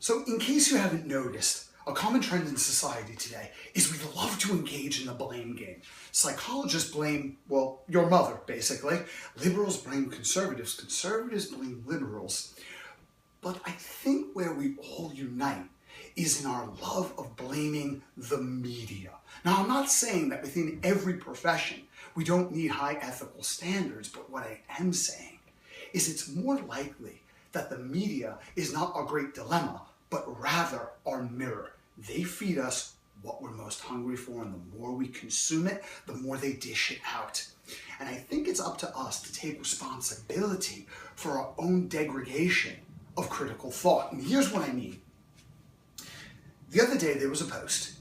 So in case you haven't noticed, a common trend in society today is we love to engage in the blame game. Psychologists blame, well, your mother, basically. Liberals blame conservatives. Conservatives blame liberals. But I think where we all unite is in our love of blaming the media. Now, I'm not saying that within every profession we don't need high ethical standards, but what I am saying is it's more likely that the media is not our great dilemma, but rather our mirror. They feed us what we're most hungry for, and the more we consume it, the more they dish it out. And I think it's up to us to take responsibility for our own degradation of critical thought. And here's what I mean. The other day there was a post,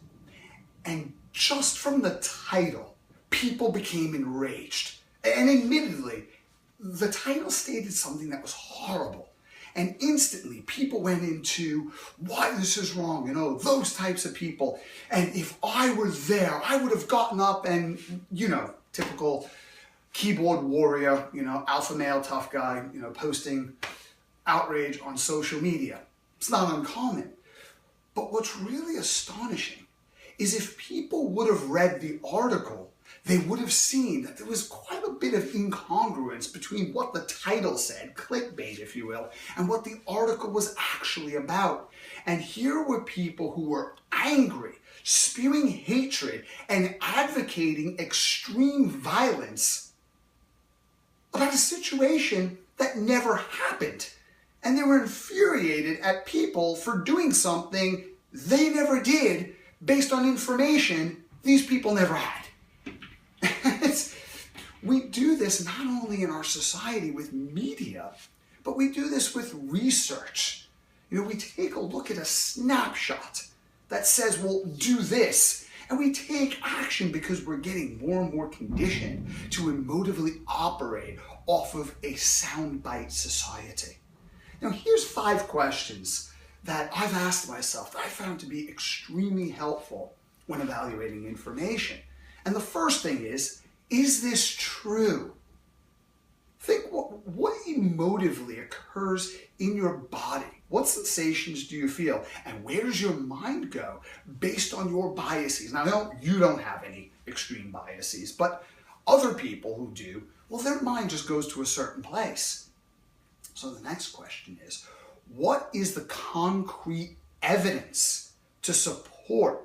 and just from the title, people became enraged. And admittedly, the title stated something that was horrible. And instantly people went into why this is wrong and oh, those types of people. And if I were there, I would have gotten up and, typical keyboard warrior, alpha male tough guy, posting outrage on social media. It's not uncommon. But what's really astonishing is if people would have read the article, they would have seen that there was quite a bit of incongruence between what the title said, clickbait if you will, and what the article was actually about. And here were people who were angry, spewing hatred, and advocating extreme violence about a situation that never happened. And they were infuriated at people for doing something they never did based on information these people never had. We do this not only in our society with media, but we do this with research. We take a look at a snapshot that says, well, do this. And we take action because we're getting more and more conditioned to emotively operate off of a soundbite society. Now, here's 5 questions that I've asked myself that I found to be extremely helpful when evaluating information. And the first thing is this true? Think what emotively occurs in your body. What sensations do you feel? And where does your mind go based on your biases? Now, you don't have any extreme biases, but other people who do, well, their mind just goes to a certain place. So the next question is, what is the concrete evidence to support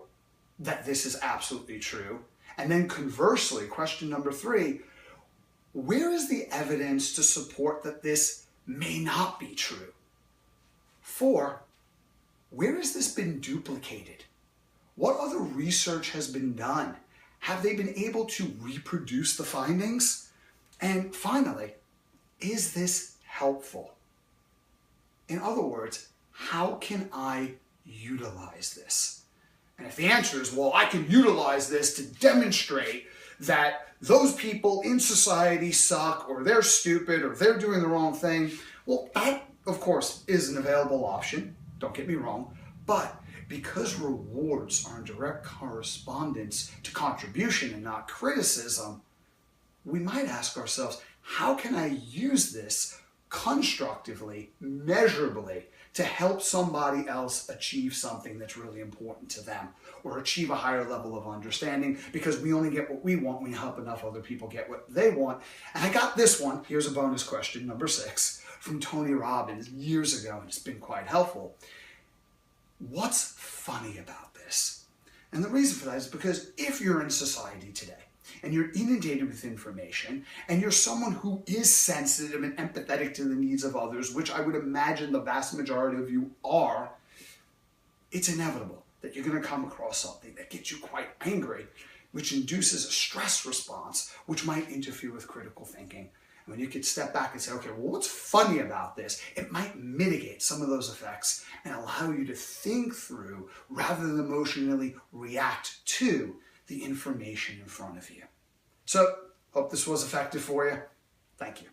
that this is absolutely true? And then conversely, question number 3, where is the evidence to support that this may not be true? 4, where has this been duplicated? What other research has been done? Have they been able to reproduce the findings? And finally, is this helpful? In other words, how can I utilize this? And if the answer is, well, I can utilize this to demonstrate that those people in society suck, or they're stupid, or they're doing the wrong thing, well, that, of course, is an available option. Don't get me wrong. But because rewards are in direct correspondence to contribution and not criticism, we might ask ourselves, how can I use this constructively, measurably, to help somebody else achieve something that's really important to them, or achieve a higher level of understanding, because we only get what we want when we help enough other people get what they want. And I got this one, here's a bonus question, number 6, from Tony Robbins years ago, and it's been quite helpful. What's funny about this? And the reason for that is because if you're in society today, and you're inundated with information, and you're someone who is sensitive and empathetic to the needs of others, which I would imagine the vast majority of you are, it's inevitable that you're going to come across something that gets you quite angry, which induces a stress response, which might interfere with critical thinking. And when you could step back and say, okay, well, what's funny about this? It might mitigate some of those effects and allow you to think through rather than emotionally react to the information in front of you. So, hope this was effective for you. Thank you.